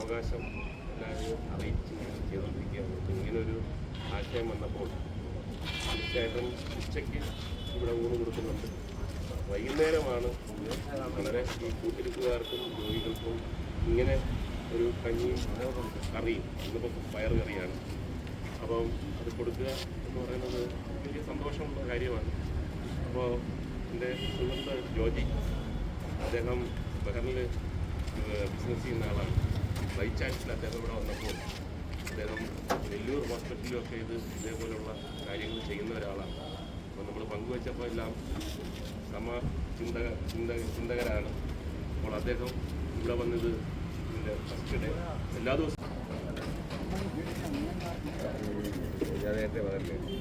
അവകാശം എല്ലാവരും അറിയിച്ച് ചെയ്തുകൊണ്ടിരിക്കുകയാണ്. ഇങ്ങനൊരു ആശയം വന്നപ്പോൾ തീർച്ചയായിട്ടും ഉച്ചയ്ക്ക് ഇവിടെ ഊണ് കൊടുക്കുന്നുണ്ട്. വൈകുന്നേരമാണ് വളരെ ഈ കൂട്ടിരിപ്പുകാർക്കും രോഗികൾക്കും ഇങ്ങനെ ഒരു കഞ്ഞിയും കറിയും, ഇന്നിപ്പോൾ പയറുകറിയാണ്. അപ്പം അത് കൊടുക്കുക എന്ന് പറയുന്നത് വലിയ സന്തോഷമുള്ള കാര്യമാണ്. അപ്പോൾ എൻ്റെ സുഹൃത്ത് ജോജി, അദ്ദേഹം ബഹറിൽ ബിസിനസ് ചെയ്യുന്ന ആളാണ്. വൈസ് ചാൻസലർ അദ്ദേഹം ഇവിടെ വന്നപ്പോൾ അദ്ദേഹം നെല്ലൂർ ഹോസ്പിറ്റലിലൊക്കെ ഇതേപോലുള്ള കാര്യങ്ങൾ ചെയ്യുന്ന ഒരാളാണ്. അപ്പോൾ നമ്മൾ പങ്കുവച്ചപ്പോൾ എല്ലാം ചിന്തകരാണ്. അപ്പോൾ അദ്ദേഹം ഇവിടെ വന്നത് ഇതിൻ്റെ ഫസ്റ്റ് ഡേ എല്ലാ ദിവസവും നേരത്തെ പറഞ്ഞില്ലേ